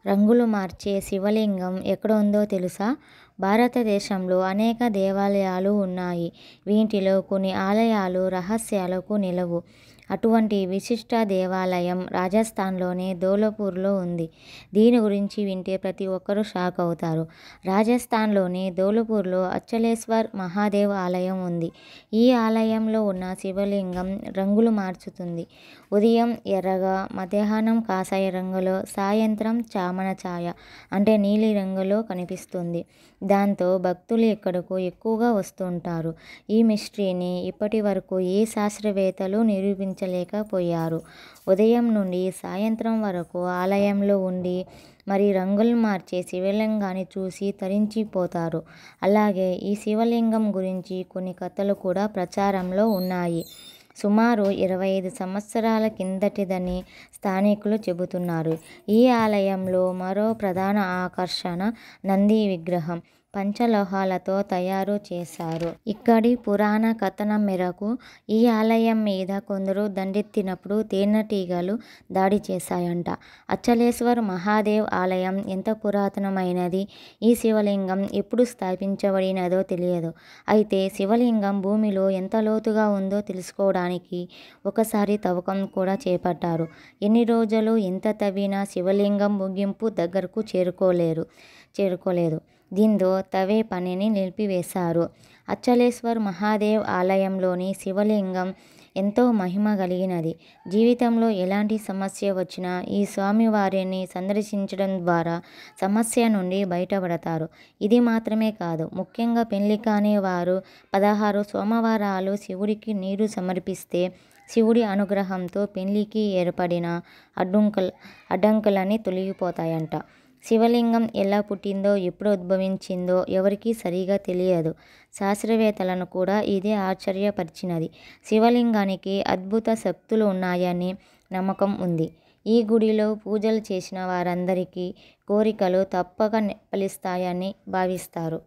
రంగులు మార్చే శివలింగం ఎక్కడ ఉందో తెలుసా? భారతదేశంలో అనేక దేవాలయాలు ఉన్నాయి. వీటిలో కొన్ని ఆలయాలు రహస్యాలకు నిలవు. అటువంటి విశిష్ట దేవాలయం రాజస్థాన్లోని ధోలపూర్లో ఉంది. దీని గురించి వింటే ప్రతి ఒక్కరూ షాక్ అవుతారు. రాజస్థాన్లోని ధోలపూర్లో అచ్చలేశ్వర్ మహాదేవ్ ఆలయం ఉంది. ఈ ఆలయంలో ఉన్న శివలింగం రంగులు మార్చుతుంది. ఉదయం ఎర్రగా, మధ్యాహ్నం కాషాయ రంగులో, సాయంత్రం చామన ఛాయ అంటే నీలి రంగులో కనిపిస్తుంది. దాంతో భక్తులు ఇక్కడకు ఎక్కువగా వస్తుంటారు. ఈ మిస్టరీని ఇప్పటి వరకు ఏ శాస్త్రవేత్తలు నిరూపించలేకపోయారు. ఉదయం నుండి సాయంత్రం వరకు ఆలయంలో ఉండి మరి రంగులు మార్చే శివలింగాన్ని చూసి తరించిపోతారు. అలాగే ఈ శివలింగం గురించి కొన్ని కథలు కూడా ప్రచారంలో ఉన్నాయి. సుమారు 25 సంవత్సరాల కిందటిదని స్థానికులు చెబుతున్నారు. ఈ ఆలయంలో మరో ప్రధాన ఆకర్షణ నంది విగ్రహం. పంచలోహాలతో తయారు చేశారు. ఇక్కడి పురాణ కథనం మేరకు ఈ ఆలయం మీద కొందరు దండెత్తినప్పుడు తేనెటీగలు దాడి చేశాయంట. అచ్చలేశ్వర్ మహాదేవ్ ఆలయం ఎంత పురాతనమైనది, ఈ శివలింగం ఎప్పుడు స్థాపించబడినదో తెలియదు. అయితే శివలింగం భూమిలో ఎంత లోతుగా ఉందో తెలుసుకోవడానికి ఒకసారి తవ్వకం కూడా చేపట్టారు. ఎన్ని రోజులు ఎంత తవ్వినా శివలింగం ముగింపు దగ్గరకు చేరుకోలేదు. దీంతో తవ్వే పనిని నిలిపివేశారు. అచ్చలేశ్వర్ మహాదేవ్ ఆలయంలోని శివలింగం ఎంతో మహిమ కలిగినది. జీవితంలో ఎలాంటి సమస్య వచ్చినా ఈ స్వామివారిని సందర్శించడం ద్వారా సమస్య నుండి బయటపడతారు. ఇది మాత్రమే కాదు, ముఖ్యంగా పెళ్లి కాని వారు 16 సోమవారాలు శివుడికి నీరు సమర్పిస్తే శివుడి అనుగ్రహంతో పెళ్లికి ఏర్పడిన అడ్డంకులన్నీ తొలగిపోతాయంట. శివలింగం ఎలా పుట్టిందో, ఎప్పుడు ఉద్భవించిందో ఎవరికీ సరిగా తెలియదు. శాస్త్రవేత్తలను కూడా ఇదే ఆశ్చర్యపరిచినది. శివలింగానికి అద్భుత శక్తులు ఉన్నాయని నమ్మకం ఉంది. ఈ గుడిలో పూజలు చేసిన వారందరికీ కోరికలు తప్పక ఫలిస్తాయని భావిస్తారు.